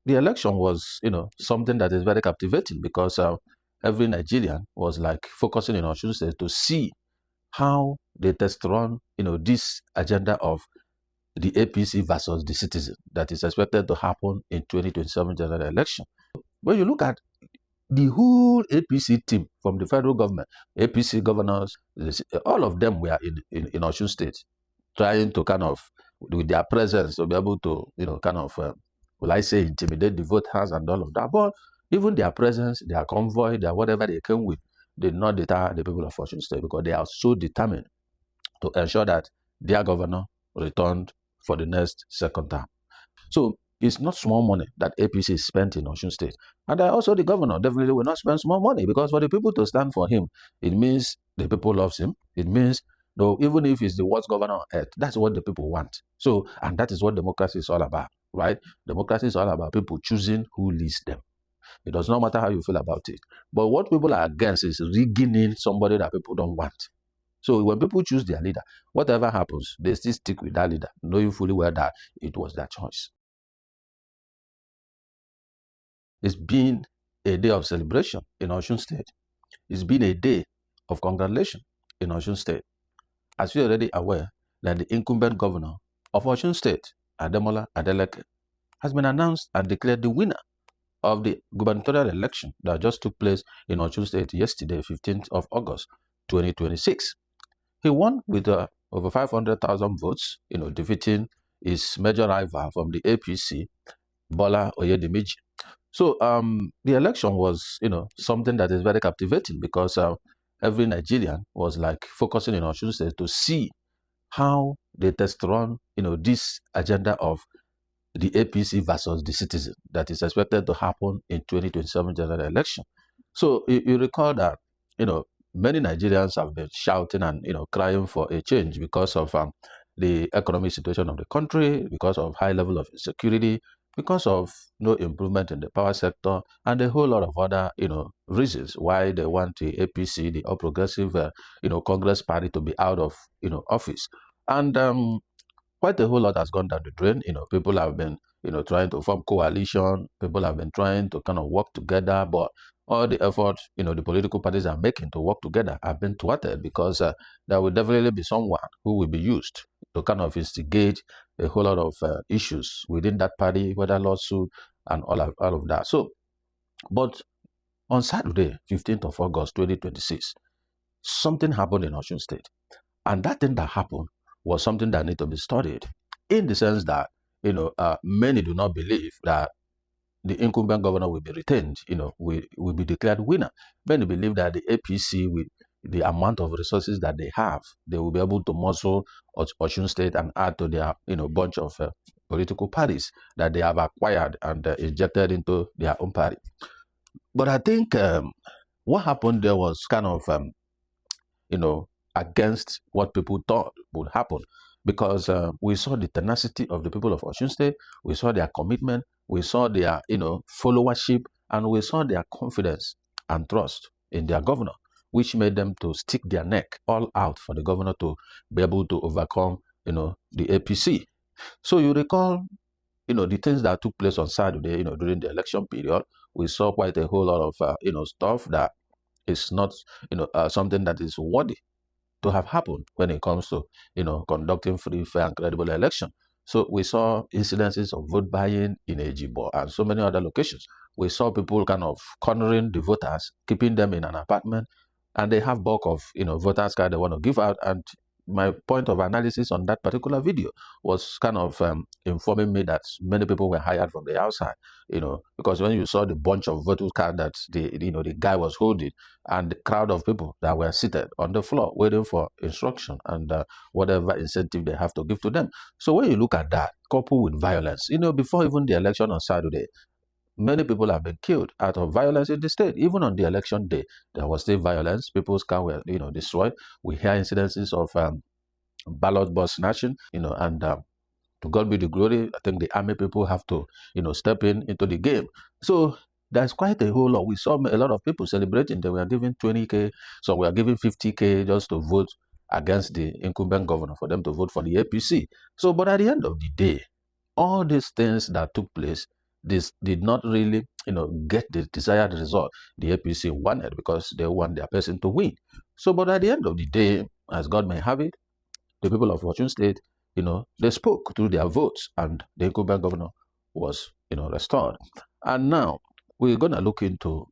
The election was, something that is very captivating because every Nigerian was like focusing in Osun State to see how they test run, this agenda of the APC versus the citizen that is expected to happen in 2027 general election. When you look at the whole APC team from the federal government, APC governors, all of them were in Osun State, trying to kind of, with their presence, to be able to, kind of, will I say, intimidate the voters and all of that. But even their presence, their convoy, their whatever they came with, did not deter the people of Osun State because they are so determined to ensure that their governor returned for the next second term. So it's not small money that APC spent in Osun State. And also the governor definitely will not spend small money because for the people to stand for him, it means the people loves him. It means, though, even if he's the worst governor on earth, that's what the people want. So, and that is what democracy is all about, right? Democracy is all about people choosing who leads them. It does not matter how you feel about it. But what people are against is rigging in somebody that people don't want. So when people choose their leader, whatever happens, they still stick with that leader, knowing fully well that it was their choice. It's been a day of celebration in Osun State. It's been a day of congratulation in Osun State. As you're already aware that the incumbent governor of Osun State, Ademola Adeleke, has been announced and declared the winner of the gubernatorial election that just took place in Osun State yesterday, 15th of August, 2026. He won with over 500,000 votes, defeating his major rival from the APC, Bola Tinubu. So the election was, something that is very captivating because every Nigerian was like focusing in Osun State to see how they test run, this agenda of the APC versus the citizen that is expected to happen in 2027 general election. So you recall that, many Nigerians have been shouting and, crying for a change because of the economic situation of the country, because of high level of insecurity, because of no improvement in the power sector, and a whole lot of other, reasons why they want the APC, the All Progressive, Congress Party, to be out of, office. And quite a whole lot has gone down the drain. People have been, trying to form coalition. People have been trying to kind of work together, but all the effort, the political parties are making to work together have been thwarted because there will definitely be someone who will be used to kind of instigate a whole lot of issues within that party, whether lawsuit and all of that. So, but on Saturday, 15th of August, 2026, something happened in Osun State. And that thing that happened was something that needs to be studied in the sense that, many do not believe that the incumbent governor will be retained, will be declared winner. Many believe that the APC, with the amount of resources that they have, they will be able to muscle Osun State and add to their, bunch of political parties that they have acquired and injected into their own party. But I think what happened there was kind of, against what people thought would happen because we saw the tenacity of the people of Osun State, we saw their commitment, we saw their, followership, and we saw their confidence and trust in their governor, which made them to stick their neck all out for the governor to be able to overcome, the APC. So you recall, the things that took place on Saturday, during the election period, we saw quite a whole lot of, stuff that is not, something that is worthy to have happened when it comes to, conducting free, fair, and credible election. So we saw incidences of vote buying in Ejibo and so many other locations. We saw people kind of cornering the voters, keeping them in an apartment, and they have bulk of, voters card they want to give out. And my point of analysis on that particular video was kind of informing me that many people were hired from the outside, because when you saw the bunch of voter card that the guy was holding and the crowd of people that were seated on the floor waiting for instruction and whatever incentive they have to give to them. So when you look at that, coupled with violence, before even the election on Saturday, many people have been killed out of violence in the state. Even on the election day, there was still violence. People's cars were, destroyed. We hear incidences of ballot box snatching, and to God be the glory. I think the army people have to, step into the game. So there's quite a whole lot. We saw a lot of people celebrating. They were giving 20K, so we are giving 50K just to vote against the incumbent governor for them to vote for the APC. So, but at the end of the day, all these things that took place this did not really, get the desired result the APC wanted, because they want their person to win. So, but at the end of the day, as God may have it, the people of Osun State, they spoke through their votes, and the incumbent governor was, restored. And now we're going to look into,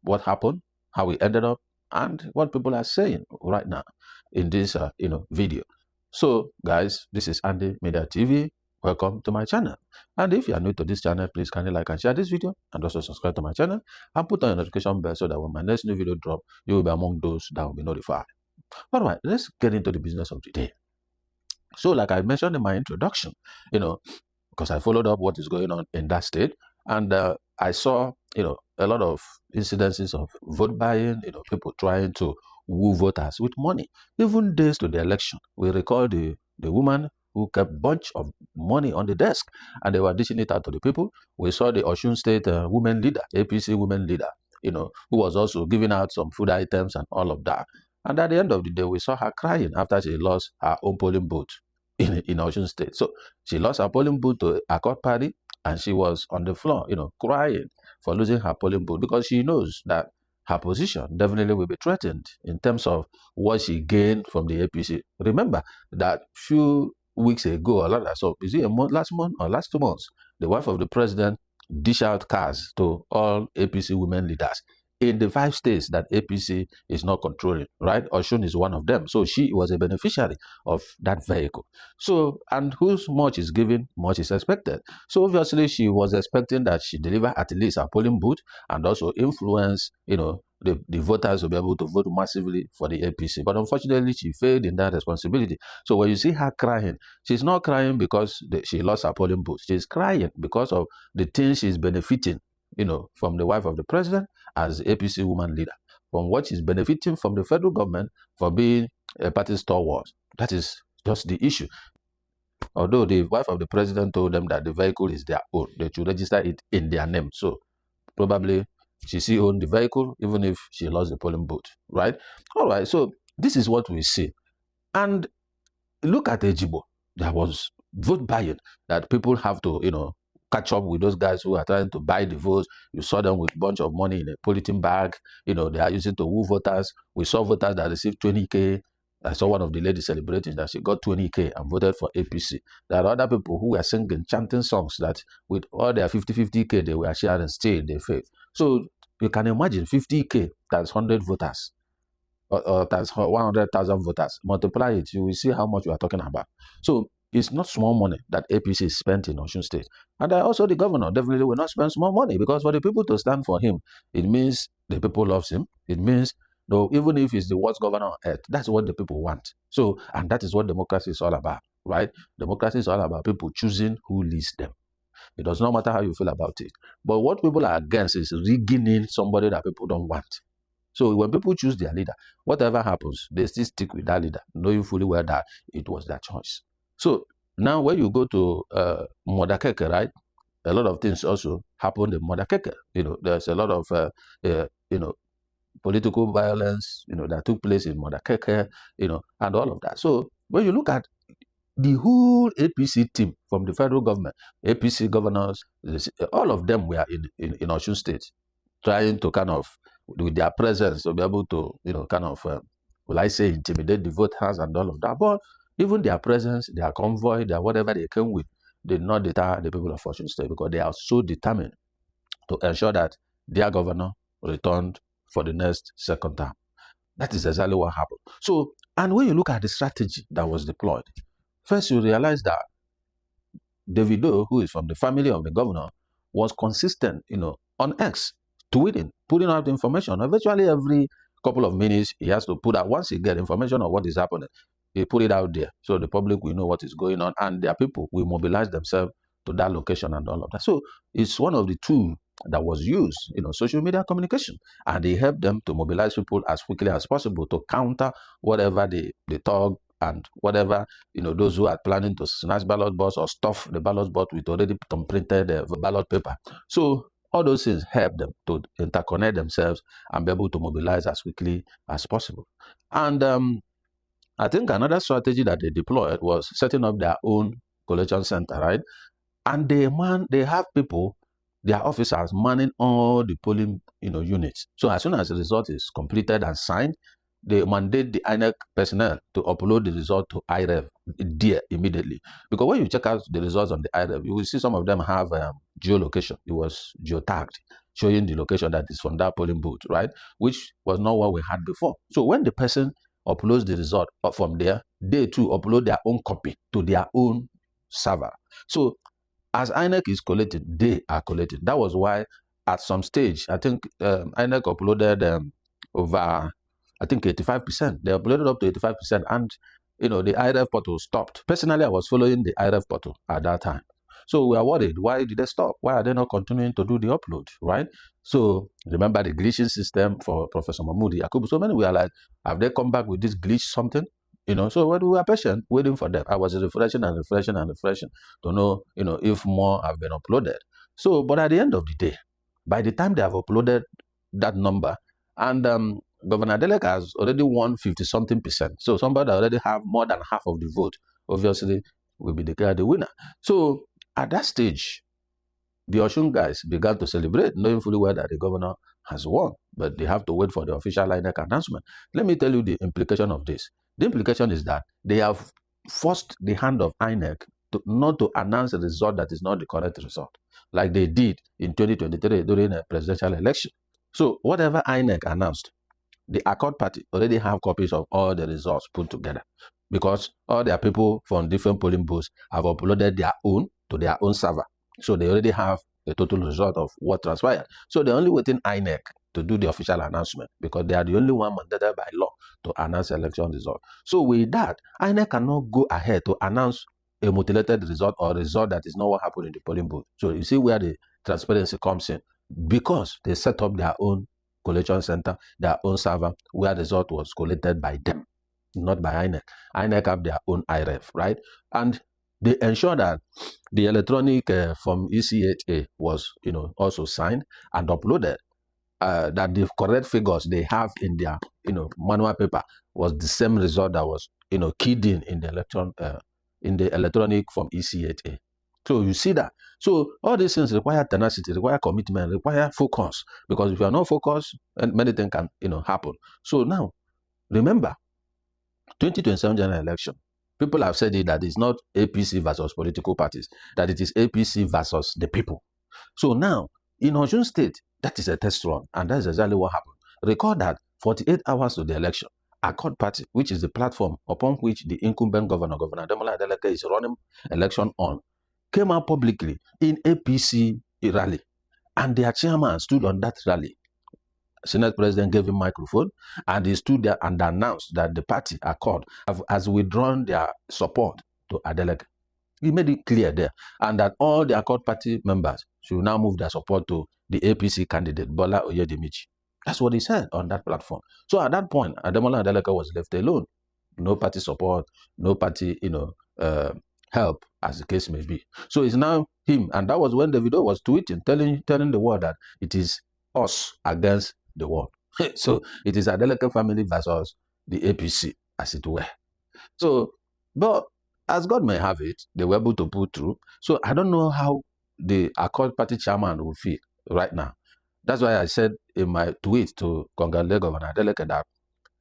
what happened, how we ended up, and what people are saying right now in this, video. So, guys, this is Andy Media TV. Welcome to my channel. And if you are new to this channel, please kindly like and share this video, and also subscribe to my channel and put on your notification bell so that when my next new video drop, you will be among those that will be notified. All right, let's get into the business of the day. So, like I mentioned in my introduction, because I followed up what is going on in that state, and I saw, a lot of incidences of vote buying, people trying to woo voters with money, even days to the election. We recall the woman who kept a bunch of money on the desk, and they were dishing it out to the people. We saw the Osun State women leader, APC women leader, who was also giving out some food items and all of that. And at the end of the day, we saw her crying after she lost her own polling booth in Osun State. So she lost her polling booth to a court party, and she was on the floor, crying for losing her polling booth, because she knows that her position definitely will be threatened in terms of what she gained from the APC. Remember that few weeks ago, is it last month or last 2 months, the wife of the president dished out cars to all APC women leaders in the 5 states that APC is not controlling, right? Osun is one of them. So she was a beneficiary of that vehicle. So, and whose much is given, much is expected. So obviously she was expecting that she deliver at least a polling booth and also influence, the voters will be able to vote massively for the APC. But unfortunately, she failed in that responsibility. So when you see her crying, she's not crying because she lost her polling booth. She's crying because of the things she's benefiting, from the wife of the president as APC woman leader, from what she's benefiting from the federal government for being a party stalwart. That is just the issue. Although the wife of the president told them that the vehicle is their own, they should register it in their name. So probably she still owns the vehicle, even if she lost the polling booth, right? All right, so this is what we see. And look at Ejibo. There was vote buying that people have to, catch up with those guys who are trying to buy the votes. You saw them with a bunch of money in a polythene bag, they are using to woo voters. We saw voters that received 20K. I saw one of the ladies celebrating that she got 20K and voted for APC. There are other people who were singing, chanting songs that with all their 50K, they were sharing still their faith. So you can imagine 50K times 100 voters, or times 100,000 voters. Multiply it, you will see how much we are talking about. So it's not small money that APC is spent in Osun State. And also the governor definitely will not spend small money, because for the people to stand for him, it means the people loves him. It means, though, even if he's the worst governor on earth, that's what the people want. So, and that is what democracy is all about, right? Democracy is all about people choosing who leads them. It does not matter how you feel about it. But what people are against is rigging in somebody that people don't want. So when people choose their leader, whatever happens, they still stick with that leader, knowing fully well that it was their choice. So now when you go to Modakeke, right, a lot of things also happened in Modakeke. There's a lot of, political violence, that took place in Modakeke, and all of that. So when you look at the whole APC team from the federal government, APC governors, all of them were in Osun State, trying to kind of, with their presence, to be able to, kind of, will I say, intimidate the voters and all of that. But even their presence, their convoy, their whatever they came with, did not deter the people of Osun State, because they are so determined to ensure that their governor returned for the next second term. That is exactly what happened. So, and when you look at the strategy that was deployed, first you realize that Davido, who is from the family of the governor, was consistent, on X, tweeting, putting out information. Eventually, every couple of minutes, he has to put out, once he gets information on what is happening, he put it out there so the public will know what is going on, and their people will mobilize themselves to that location and all of that. So it's one of the tools that was used, social media communication, and they helped them to mobilize people as quickly as possible to counter whatever the thug and whatever, those who are planning to snatch ballot box or stuff the ballot box with already printed ballot paper. So all those things help them to interconnect themselves and be able to mobilize as quickly as possible. And I think another strategy that they deployed was setting up their own collation center, right? And they have people their officers manning all the polling units. So as soon as the result is completed and signed, they mandate the INEC personnel to upload the result to IREV there immediately. Because when you check out the results on the IREV, you will see some of them have geolocation. It was geotagged, showing the location that is from that polling booth, right? Which was not what we had before. So when the person uploads the result from there, they too upload their own copy to their own server. So as INEC is collating, they are collating. That was why at some stage, I think INEC uploaded over, I think 85%. They uploaded up to 85%, and the IREF portal stopped. Personally, I was following the IREF portal at that time. So we are worried. Why did they stop? Why are they not continuing to do the upload, right? So remember the glitching system for Professor Mahmoudi Yakubu. So many we are like, have they come back with this glitch something? So when we were patient, waiting for them, I was refreshing and refreshing and refreshing to know, if more have been uploaded. So, but at the end of the day, by the time they have uploaded that number, and Governor Adeleke has already won 50-something%. So somebody already have more than half of the vote, obviously, will be declared the winner. So at that stage, the Osun guys began to celebrate, knowing fully well that the governor has won, but they have to wait for the official INEC announcement. Let me tell you the implication of this. The implication is that they have forced the hand of INEC not to announce a result that is not the correct result, like they did in 2023 during a presidential election. So whatever INEC announced, the Accord Party already have copies of all the results put together, because all their people from different polling booths have uploaded their own to their own server. So they already have a total result of what transpired. So they're only waiting INEC to do the official announcement, because they are the only one mandated by law to announce election result. So with that, INEC cannot go ahead to announce a mutilated result or a result that is not what happened in the polling booth. So you see where the transparency comes in, because they set up their own collation center, their own server, where the result was collated by them, not by INEC. INEC have their own IREF, right? And they ensure that the electronic from EC8A was, also signed and uploaded. That the correct figures they have in their, manual paper was the same result that was, keyed in the electronic from EC8A. So you see that. So all these things require tenacity, require commitment, require focus. Because if you are not focused, many things can, happen. So now, remember, 2027 general election, people have said it that it's not APC versus political parties, that it is APC versus the people. So now, in Osun State, that is a test run, and that's exactly what happened. Recall that 48 hours to the election, Accord Party, which is the platform upon which the incumbent governor, Governor Ademola Adeleke, is running election on, came out publicly in APC rally, and their chairman stood on that rally. Senate President gave him microphone, and he stood there and announced that the party, Accord, has withdrawn their support to Adeleke. He made it clear there, and that all the Accord Party members should now move their support to the APC candidate, Bola Oyedimichi. That's what he said on that platform. So at that point, Ademola Adeleke was left alone. No party support, no party, help, as the case may be. So it's now him, and that was when Davido was tweeting, telling the world that it is us against the world. So it is Adeleke family versus the APC, as it were. So, but as God may have it, they were able to pull through. So I don't know how the Accord Party chairman will feel right now. That's why I said in my tweet to congratulate Governor Adeleke that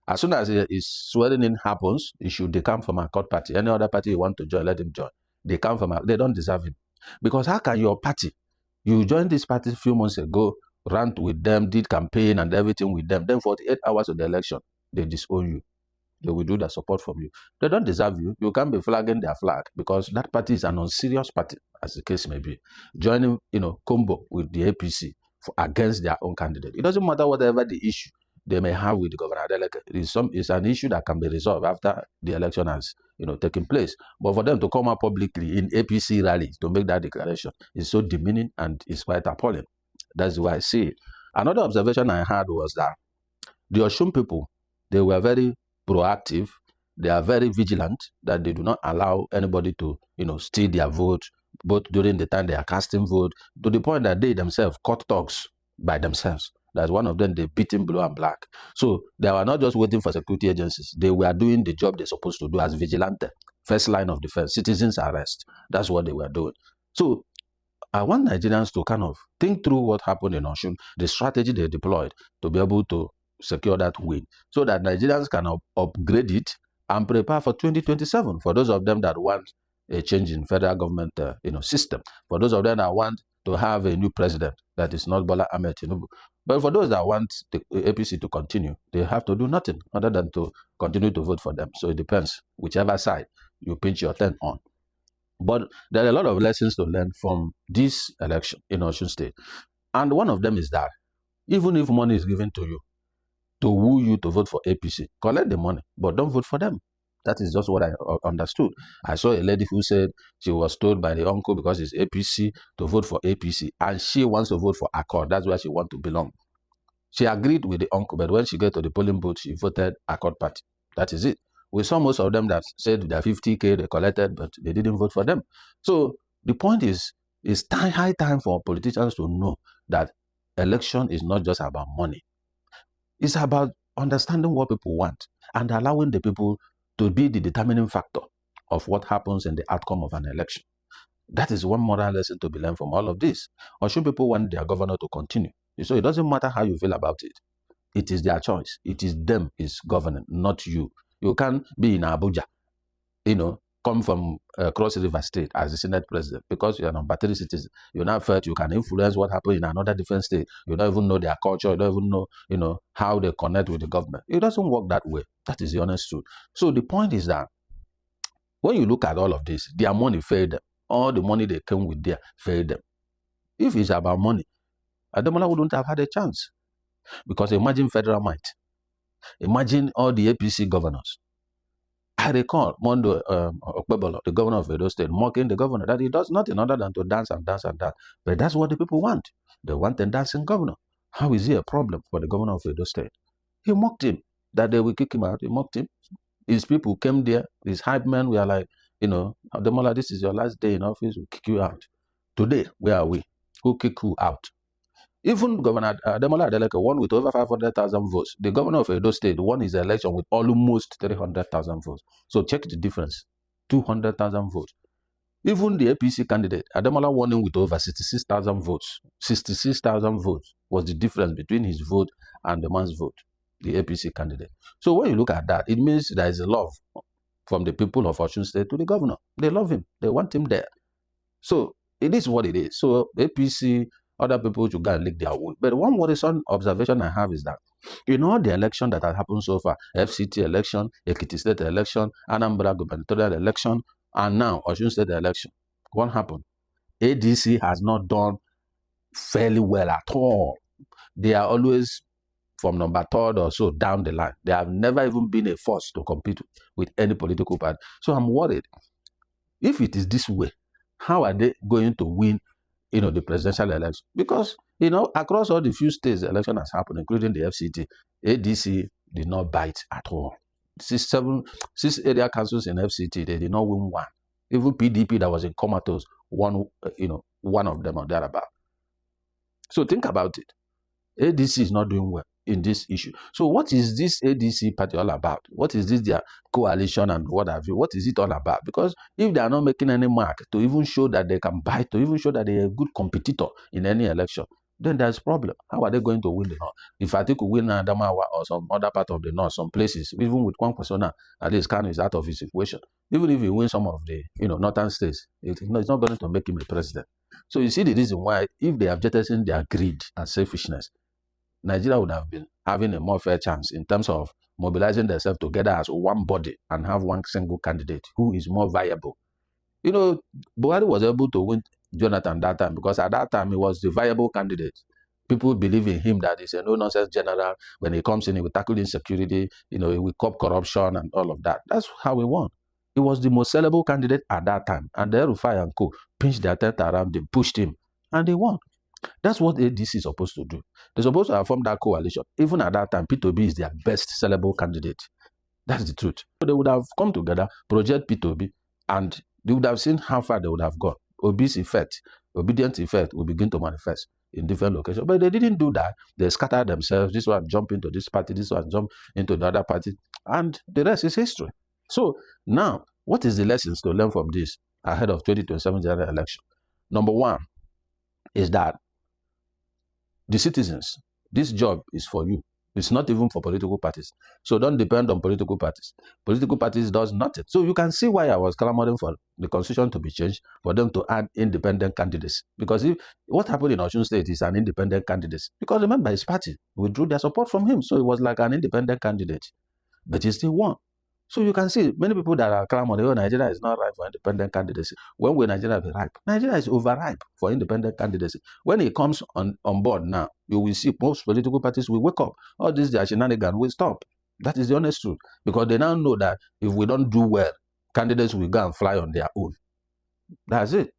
as soon as his swearing in happens, he should decamp from Accord Party. Any other party you want to join, let him join. They come from, they don't deserve him. Because how can your party, you joined this party a few months ago, ran with them, did campaign and everything with them, then 48 hours of the election, they disown you. They will do the support from you. They don't deserve you. You can't be flagging their flag, because that party is an unserious party, as the case may be. Joining, combo with the APC against their own candidate. It doesn't matter whatever the issue they may have with Governor Adeleke. It's an issue that can be resolved after the election has, taken place. But for them to come out publicly in APC rallies to make that declaration is so demeaning, and it's quite appalling. That's why I see it. Another observation I had was that the Osun people, they were very proactive. They are very vigilant, that they do not allow anybody to, steal their vote, both during the time they are casting vote, to the point that they themselves cut talks by themselves. That's one of them, they beat in blue and black. So they were not just waiting for security agencies. They were doing the job they're supposed to do as vigilante. First line of defense, citizens arrest. That's what they were doing. So I want Nigerians to kind of think through what happened in Osun, the strategy they deployed to be able to secure that win, so that Nigerians can upgrade it and prepare for 2027. For those of them that want a change in federal government, system. For those of them that want to have a new president that is not Bola Tinubu. But for those that want the APC to continue, they have to do nothing other than to continue to vote for them. So it depends, whichever side you pinch your tent on. But there are a lot of lessons to learn from this election in Osun State. And one of them is that even if money is given to you to woo you to vote for APC, collect the money, but don't vote for them. That is just what I understood. I saw a lady who said she was told by the uncle, because it's APC, to vote for APC, and she wants to vote for Accord. That's where she wants to belong. She agreed with the uncle, but when she got to the polling booth, she voted Accord Party. That is it. We saw most of them that said their 50K they collected, but they didn't vote for them. So the point is, it's high time for politicians to know that election is not just about money. It's about understanding what people want and allowing the people to be the determining factor of what happens in the outcome of an election. That is one moral lesson to be learned from all of this. Or should people want their governor to continue? So it doesn't matter how you feel about it. It is their choice. It is them is governing, not you. You can't be in Abuja, come from Cross River State as the Senate president because you're a number 3 citizen. You're not felt you can influence what happened in another different state. You don't even know their culture. You don't even know, how they connect with the government. It doesn't work that way. That is the honest truth. So the point is that when you look at all of this, their money failed them. All the money they came with there failed them. If it's about money, Ademola wouldn't have had a chance. Because imagine federal might. Imagine all the APC governors. I recall Mondo Okpebolo, the governor of Edo State, mocking the governor that he does nothing other than to dance and dance and dance. But that's what the people want. They want a dancing governor. How is he a problem for the governor of Edo State? He mocked him. That they will kick him out. He mocked him. His people came there. His hype men were like, Ademola, this is your last day in office. We'll kick you out. Today, where are we? Who kick who out? Even Governor Ademola Adeleke won with over 500,000 votes. The governor of Edo State won his election with almost 300,000 votes. So check the difference. 200,000 votes. Even the APC candidate, Ademola won him with over 66,000 votes. 66,000 votes was the difference between his vote and the man's vote, the APC candidate. So when you look at that, it means there is a love from the people of Osun State to the governor. They love him. They want him there. So it is what it is. So APC, other people should go and lick their wound. But one worrisome observation I have is that in all the election that has happened so far, FCT election, Ekiti State election, Anambra gubernatorial election, and now Osun State election, what happened? ADC has not done fairly well at all. They are always from number 3rd or so down the line. They have never even been a force to compete with any political party. So I'm worried. If it is this way, how are they going to win the presidential election? Because, across all the few states the election has happened, including the FCT, ADC did not bite at all. 6 area councils in FCT, they did not win one. Even PDP that was in comatose won, one of them or thereabout. So think about it. ADC is not doing well in this issue. So what is this ADC party all about? What is this their coalition and what have you? What is it all about? Because if they are not making any mark to even show that they can bite, to even show that they are a good competitor in any election, then there's a problem. How are they going to win the North? If I think we win Adamawa or some other part of the North, some places, even with one persona, at least Kanu is out of his equation. Even if he wins some of the northern states, it's not going to make him a president. So you see the reason why, if they have jettisoned their greed and selfishness, Nigeria would have been having a more fair chance in terms of mobilizing themselves together as one body and have one single candidate who is more viable. Buhari was able to win Jonathan that time because at that time he was the viable candidate. People believe in him that he's a no-nonsense general. When he comes in, he will tackle insecurity, he will curb corruption and all of that. That's how he won. He was the most sellable candidate at that time. And the Rufai and co pinched their tent around him, pushed him, and they won. That's what ADC is supposed to do. They're supposed to have formed that coalition. Even at that time, P2B is their best sellable candidate. That's the truth. So they would have come together, project P2B, and they would have seen how far they would have gone. Obedience effect will begin to manifest in different locations. But they didn't do that. They scattered themselves. This one jump into this party, this one jump into the other party, and the rest is history. So now, what is the lessons to learn from this ahead of 2027 general election? Number one, is that the citizens, this job is for you. It's not even for political parties. So don't depend on political parties. Political parties does nothing. So you can see why I was clamoring for the constitution to be changed, for them to add independent candidates. Because what happened in Osun State is an independent candidate. Because remember, his party withdrew their support from him. So it was like an independent candidate. But he still won. So you can see many people that are clamoring, oh, Nigeria is not ripe for independent candidacy. When will Nigeria be ripe? Nigeria is overripe for independent candidacy. When it comes on board now, you will see most political parties will wake up. All this their shenanigans will stop. That is the honest truth. Because they now know that if we don't do well, candidates will go and fly on their own. That's it.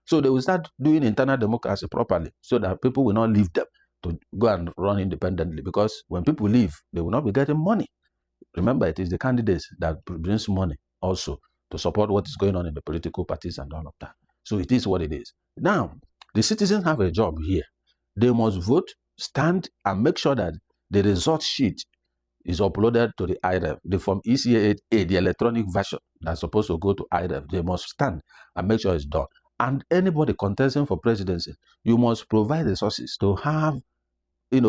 So they will start doing internal democracy properly so that people will not leave them to go and run independently. Because when people leave, they will not be getting money. Remember, it is the candidates that brings money also to support what is going on in the political parties and all of that. So it is what it is. Now, the citizens have a job here. They must vote, stand, and make sure that the result sheet is uploaded to the IREF. The Form ECA, the electronic version that's supposed to go to IREF, they must stand and make sure it's done. And anybody contesting for presidency, you must provide resources to have,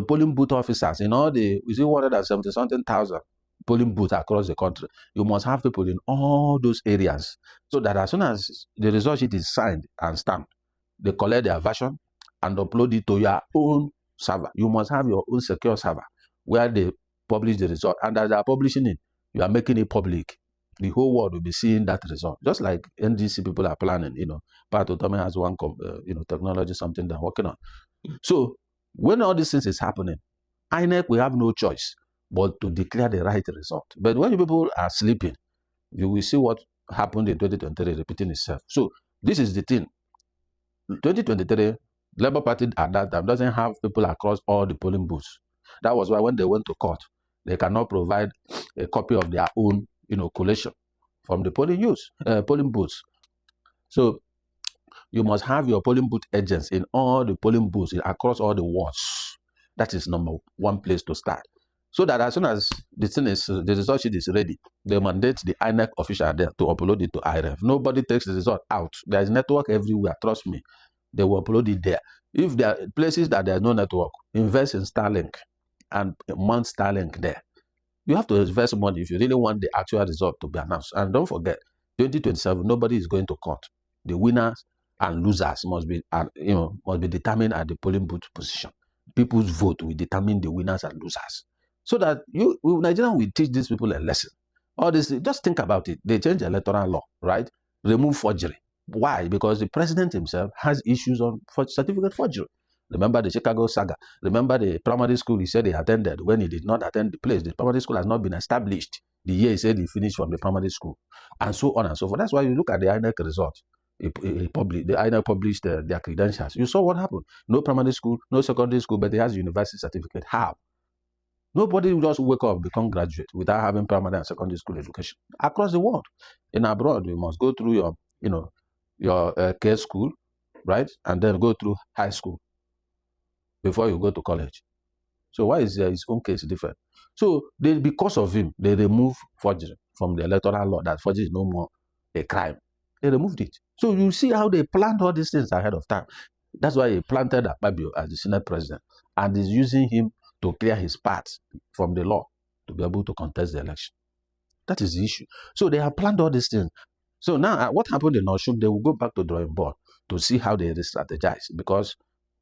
polling booth officers in all the, 170-something thousand polling booths across the country. You must have people in all those areas so that as soon as the result sheet is signed and stamped, they collect their version and upload it to your own server. You must have your own secure server where they publish the result. And as they are publishing it, you are making it public. The whole world will be seeing that result. Just like NDC people are planning, Pat Otome has one, technology, something they're working on. So when all these things is happening, INEC will have no choice but to declare the right result. But when people are sleeping, you will see what happened in 2023 repeating itself. So this is the thing. 2023, Labour Party at that time doesn't have people across all the polling booths. That was why when they went to court, they cannot provide a copy of their own, collation from the polling booths. So you must have your polling booth agents in all the polling booths across all the wards. That is number one place to start. So that as soon as the result sheet is ready, they mandate the INEC official there to upload it to IREF. Nobody takes the result out. There is network everywhere, trust me. They will upload it there. If there are places that there is no network, invest in Starlink and mount Starlink there. You have to invest money if you really want the actual result to be announced. And don't forget, 2027, nobody is going to court. The winners and losers must be determined at the polling booth position. People's vote will determine the winners and losers. So that Nigerians will teach these people a lesson. All this, just think about it. They change the electoral law, right? Remove forgery. Why? Because the president himself has issues on certificate forgery. Remember the Chicago saga. Remember the primary school he said he attended. When he did not attend the place, the primary school has not been established. The year he said he finished from the primary school. And so on and so forth. That's why you look at the INEC results. The INEC published their credentials. You saw what happened. No primary school, no secondary school, but he has a university certificate. How? Nobody will just wake up, become graduate without having primary and secondary school education. Across the world, in abroad, you must go through your care school, right? And then go through high school before you go to college. So why is his own case different? So because of him, they remove forgery from the electoral law, that forgery is no more a crime. They removed it. So you see how they planned all these things ahead of time. That's why he planted Akpabio as the Senate president and is using him to clear his path from the law to be able to contest the election. That is the issue. So they have planned all these things. So now what happened in Osun, they will go back to drawing board to see how they re-strategize. Because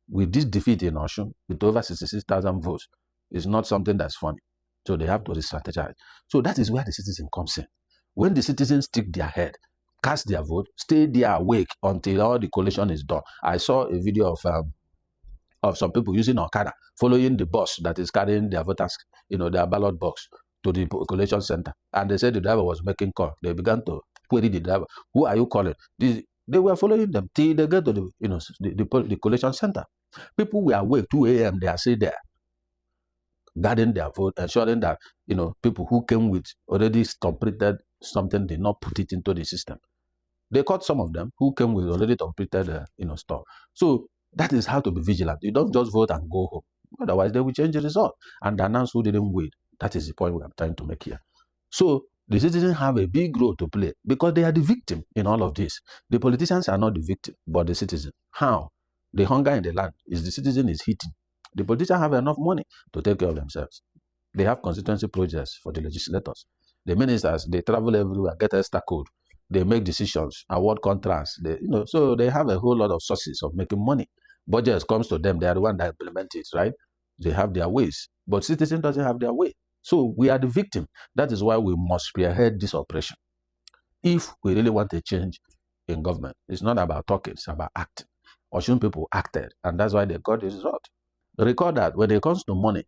with this defeat in Osun, with over 66,000 votes, it's not something that's funny. So they have to re-strategize. So that is where the citizen comes in. When the citizens stick their head, cast their vote, stay there awake until all the collation is done. I saw a video of some people using Okada, following the bus that is carrying their voters, their ballot box to the collation center. And they said the driver was making call. They began to query the driver. Who are you calling? They were following them till they get to the collation center. People were awake 2 a.m. They are still there, guarding their vote, ensuring that people who came with already completed something did not put it into the system. They caught some of them who came with already completed stuff. So that is how to be vigilant. You don't just vote and go home. Otherwise, they will change the result and announce who didn't win. That is the point we are trying to make here. So the citizens have a big role to play, because they are the victim in all of this. The politicians are not the victim, but the citizen. How? They must stand up and make sure that the result is The hunger in the land is the citizen is hitting. The politicians have enough money to take care of themselves. They have constituency projects for the legislators. The ministers, they travel everywhere, get extra code. They make decisions, award contracts. So they have a whole lot of sources of making money. Budgets comes to them, they are the one that implement it, right? They have their ways, but citizen doesn't have their way. So we are the victim. That is why we must spearhead this operation. If we really want a change in government, it's not about talking, it's about acting. Osun people acted, and that's why they got the result. Recall that when it comes to money,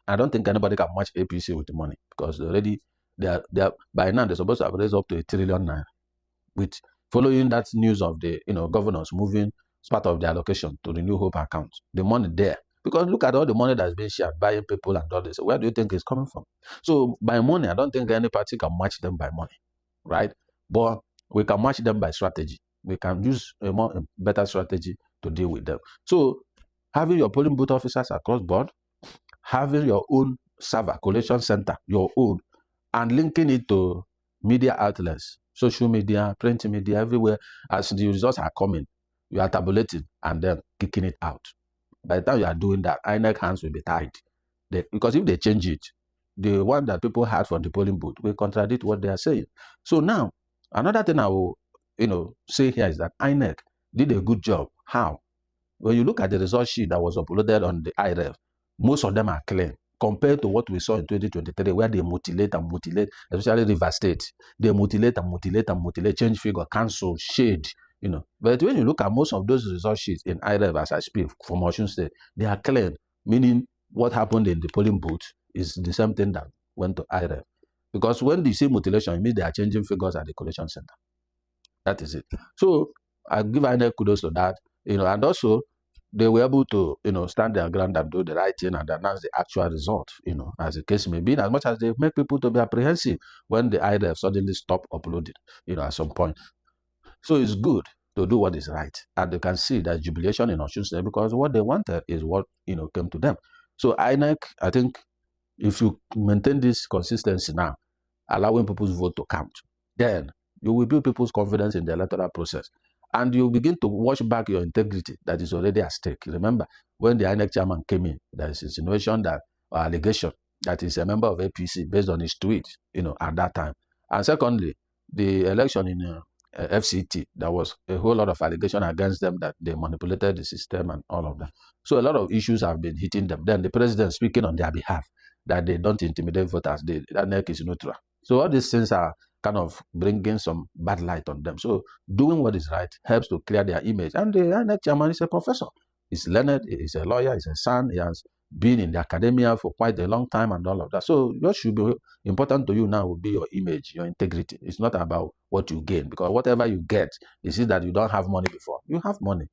I don't think anybody can match APC with the money, because already they are by now they're supposed to have raised up to 1 trillion naira. With following that news of the governors moving part of the allocation to the New Hope account, the money there. Because look at all the money that's been shared, buying people and all this. Where do you think it's coming from? So by money, I don't think any party can match them by money, right? But we can match them by strategy. We can use a better strategy to deal with them. So having your polling booth officers across board, having your own server, collation center, your own, and linking it to media outlets, social media, print media, everywhere. As the results are coming, you are tabulating and then kicking it out. By the time you are doing that, INEC hands will be tied. Because if they change it, the one that people had from the polling booth will contradict what they are saying. So now, another thing I will say here is that INEC did a good job. How? When you look at the result sheet that was uploaded on the IREF, most of them are clean compared to what we saw in 2023, where they mutilate and mutilate, especially River State. They mutilate and mutilate and mutilate, change figure, cancel, shade, But when you look at most of those result sheets in IREF, as I speak, from Osun State, they are clean, meaning what happened in the polling booth is the same thing that went to IREF. Because when they see mutilation, it means they are changing figures at the collation center. That is it. So I give INEC kudos to that, and also they were able to, stand their ground and do the right thing and announce the actual result, as the case may be, as much as they make people to be apprehensive when the IREF suddenly stop uploading, at some point. So it's good to do what is right. And they can see that jubilation in Osun State, because what they wanted is what, came to them. So INEC, I think, if you maintain this consistency now, allowing people's vote to count, then you will build people's confidence in the electoral process. And you begin to watch back your integrity that is already at stake. Remember, when the INEC chairman came in, there is insinuation that, or allegation, that he's a member of APC based on his tweet, at that time. And secondly, the election in FCT, there was a whole lot of allegation against them that they manipulated the system and all of that. So a lot of issues have been hitting them. Then the president speaking on their behalf, that they don't intimidate voters, the INEC is neutral. So all these things are kind of bringing some bad light on them. So doing what is right helps to clear their image. And the INEC chairman is a professor. He's learned, he's a lawyer, he's a son, he has been in the academia for quite a long time and all of that. So what should be important to you now will be your image, your integrity. It's not about what you gain, because whatever you get, you see that you don't have money before. You have money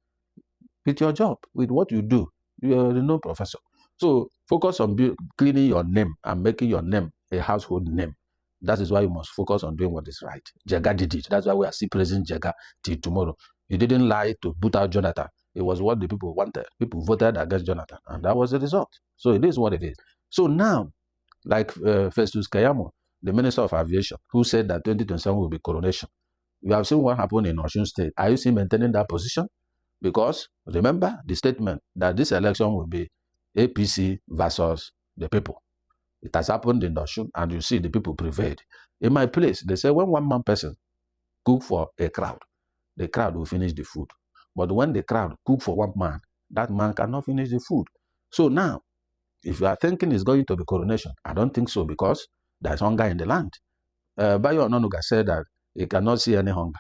with your job, with what you do. You are a renowned professor. So focus on cleaning your name and making your name a household name. That is why you must focus on doing what is right. Jega did it. That's why we are still praising Jega till tomorrow. He didn't lie to put out Jonathan. It was what the people wanted. People voted against Jonathan, and that was the result. So it is what it is. So now, like Festus Keyamo, the Minister of Aviation, who said that 2027 will be coronation. You have seen what happened in Osun State. Are you still maintaining that position? Because remember the statement that this election will be APC versus the people. It has happened in Osun, and you see the people prevailed. In my place, they say when one man person cook for a crowd, the crowd will finish the food. But when the crowd cook for one man, that man cannot finish the food. So now, if you are thinking it's going to be coronation, I don't think so, because there's hunger in the land. Bayo Ononuga said that he cannot see any hunger.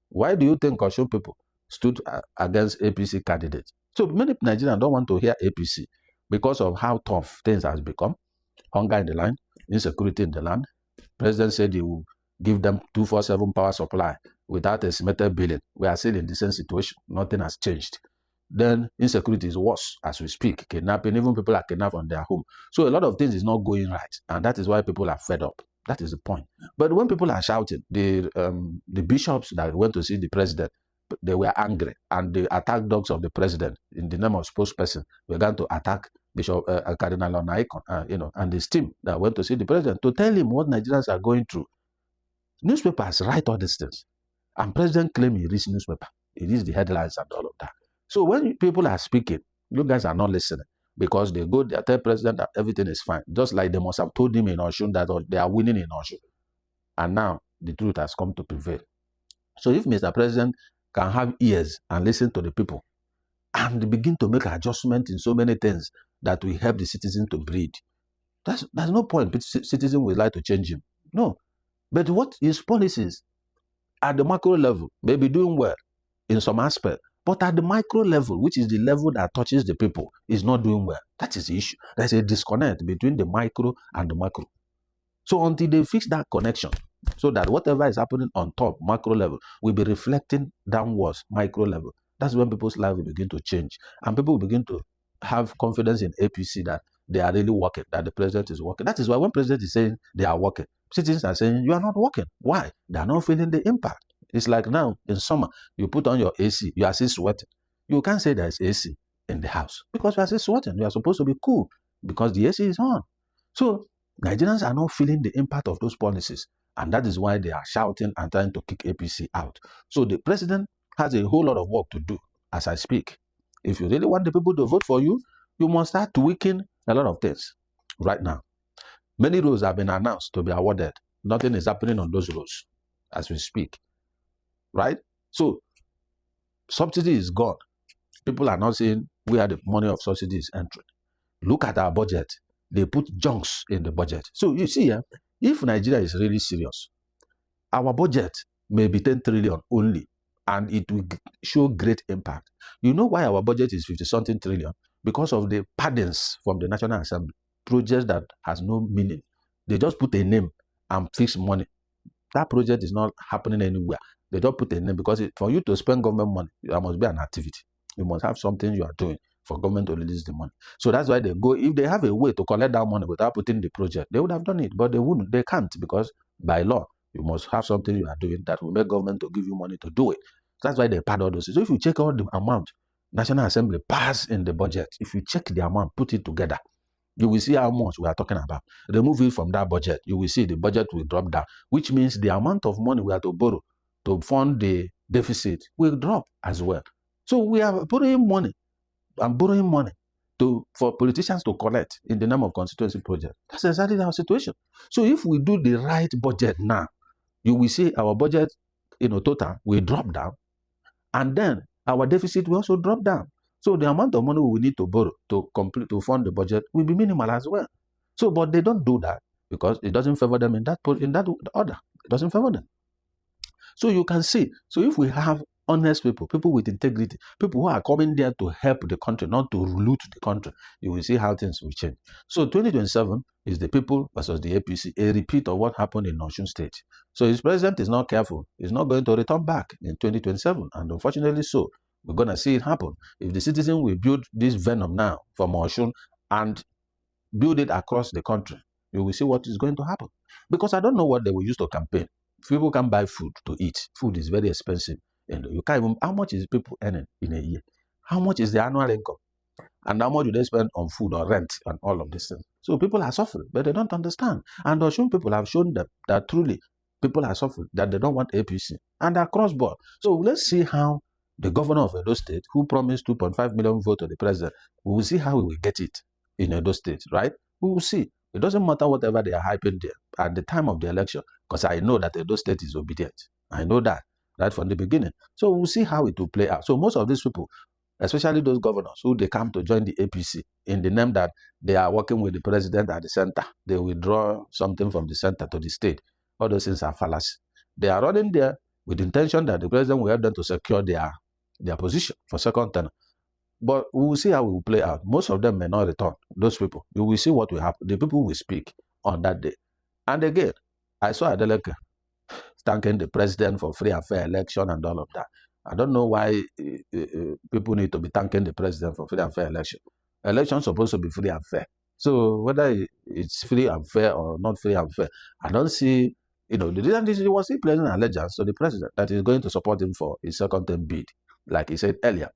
Why do you think Osun people stood against APC candidates? So many Nigerians don't want to hear APC because of how tough things has become. Hunger in the land, insecurity in the land. President said he will give them 24/7 power supply without estimated billing. We are still in the same situation. Nothing has changed. Then insecurity is worse as we speak. Kidnapping, even people are kidnapped from their home. So a lot of things is not going right, and that is why people are fed up. That is the point. But when people are shouting, the bishops that went to see the president, they were angry, and the attack dogs of the president, in the name of spokesperson, began to attack Bishop Cardinal Onaikon, and his team that went to see the president to tell him what Nigerians are going through. Newspapers write all these things, and president claims he reads newspaper. He reads the headlines and all of that. So when people are speaking, you guys are not listening because they go, they tell president that everything is fine. Just like they must have told him in Osun that they are winning in Osun. And now the truth has come to prevail. So if Mr. President can have ears and listen to the people and begin to make adjustments in so many things that will help the citizen to breathe, there's no point citizen will like to change him. No. But what his policies at the macro level may be doing well in some aspect, but at the micro level, which is the level that touches the people, is not doing well. That is the issue. There's a disconnect between the micro and the macro. So until they fix that connection, so that whatever is happening on top, macro level, will be reflecting downwards, micro level, that's when people's life will begin to change. And people will begin to have confidence in APC that they are really working, that the president is working. That is why when president is saying they are working, citizens are saying you are not working. Why? They are not feeling the impact. It's like now in summer, you put on your AC, you are still sweating. You can't say there's AC in the house because you are still sweating. You are supposed to be cool because the AC is on. So Nigerians are not feeling the impact of those policies. And that is why they are shouting and trying to kick APC out. So the president has a whole lot of work to do as I speak. If you really want the people to vote for you, you must start tweaking a lot of things right now. Many roles have been announced to be awarded. Nothing is happening on those roles as we speak. Right? So subsidy is gone. People are not saying where the money of subsidy is entering. Look at our budget. They put junks in the budget. So you see, if Nigeria is really serious, our budget may be 10 trillion only, and it will show great impact. You know why our budget is 50-something trillion? Because of the pardons from the National Assembly, projects that has no meaning. They just put a name and fix money. That project is not happening anywhere. They don't put a name because for you to spend government money, there must be an activity. You must have something you are doing for government to release the money. So that's why they go. If they have a way to collect that money without putting the project, they would have done it, but they wouldn't. They can't because by law, you must have something you are doing that will make government to give you money to do it. That's why they pad all those. So if you check all the amount National Assembly pass in the budget, if you check the amount, put it together, you will see how much we are talking about. Remove it from that budget, you will see the budget will drop down, which means the amount of money we have to borrow to fund the deficit will drop as well. So we are borrowing money and borrowing money for politicians to collect in the name of constituency project. That's exactly our situation. So if we do the right budget now, you will see our budget, total will drop down, and then our deficit will also drop down. So the amount of money we will need to borrow to fund the budget will be minimal as well. So, but they don't do that because it doesn't favor them in that order. It doesn't favor them. So you can see. So if we have honest people with integrity, people who are coming there to help the country, not to loot the country, you will see how things will change. So 2027 is the people versus the APC, a repeat of what happened in Osun State. So his president is not careful. He's not going to return back in 2027. And unfortunately so, we're going to see it happen. If the citizen will build this venom now from Osun and build it across the country, you will see what is going to happen. Because I don't know what they will use to campaign. People can buy food to eat. Food is very expensive. And you can't even, how much is people earning in a year? How much is the annual income? And how much do they spend on food or rent and all of these things? So people are suffering, but they don't understand. And Osun people have shown them that truly people are suffering, that they don't want APC. And they're cross-board. So let's see how the governor of Edo State, who promised 2.5 million votes to the president, we will see how he will get it in Edo State, right? We will see. It doesn't matter whatever they are hyping there at the time of the election, because I know that Edo State is obedient. I know that right from the beginning. So we'll see how it will play out. So most of these people, especially those governors who they come to join the APC in the name that they are working with the president at the center, they withdraw something from the center to the state. All those things are fallacy. They are running there with the intention that the president will help them to secure their position for second term. But we will see how it will play out. Most of them may not return. Those people, you will see what will happen. The people will speak on that day. And again, I saw Adeleke thanking the president for free and fair election and all of that. I don't know why people need to be thanking the president for free and fair election. Elections supposed to be free and fair. So whether it's free and fair or not free and fair, I don't see, the reason he was still pledging allegiance to the president that is going to support him for his second term bid, like he said earlier.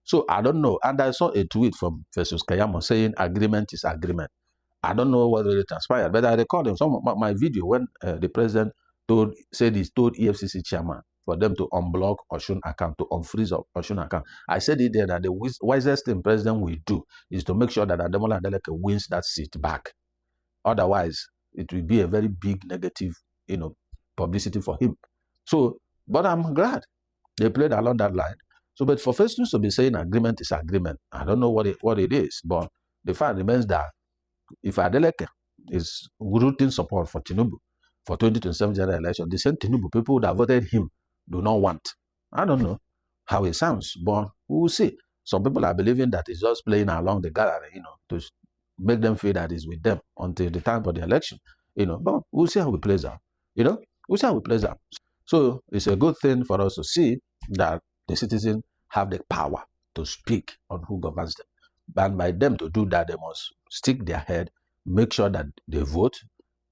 So I don't know. And I saw a tweet from Festus Kayamo saying agreement is agreement. I don't know what really transpired, but I recorded some of my video when the president said he told EFCC chairman for them to unblock Osun account, to unfreeze Osun account. I said it there that the wisest thing president will do is to make sure that Ademola Adeleke wins that seat back. Otherwise, it will be a very big negative, publicity for him. So, but I'm glad they played along that line. So, but for Festus to be saying agreement is agreement, I don't know what it is, but the fact remains that if Adeleke is rooting support for Tinubu for 2027 general election, the same Tinubu people that voted him do not want. I don't know how it sounds, but we will see. Some people are believing that it's just playing along the gallery, to make them feel that it's with them until the time for the election, but we'll see how it plays out, we'll see how it plays out. So it's a good thing for us to see that the citizens have the power to speak on who governs them. And by them to do that, they must stick their head, make sure that they vote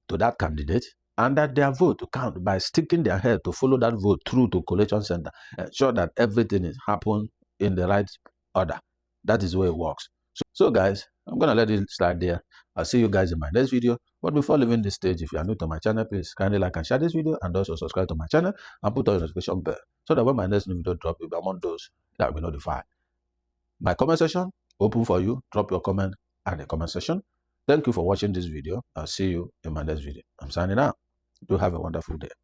to that candidate, and that their vote to count by sticking their head to follow that vote through to collation center, ensure that everything is happening in the right order. That is the way it works. So guys, I'm going to let it slide there. I'll see you guys in my next video. But before leaving this stage, if you are new to my channel, please kindly like and share this video, and also subscribe to my channel and put on your notification bell so that when my next new video drop, you'll be among those that will be notified. My comment section open for you. Drop your comment at the comment section. Thank you for watching this video. I'll see you in my next video. I'm signing out. Do have a wonderful day.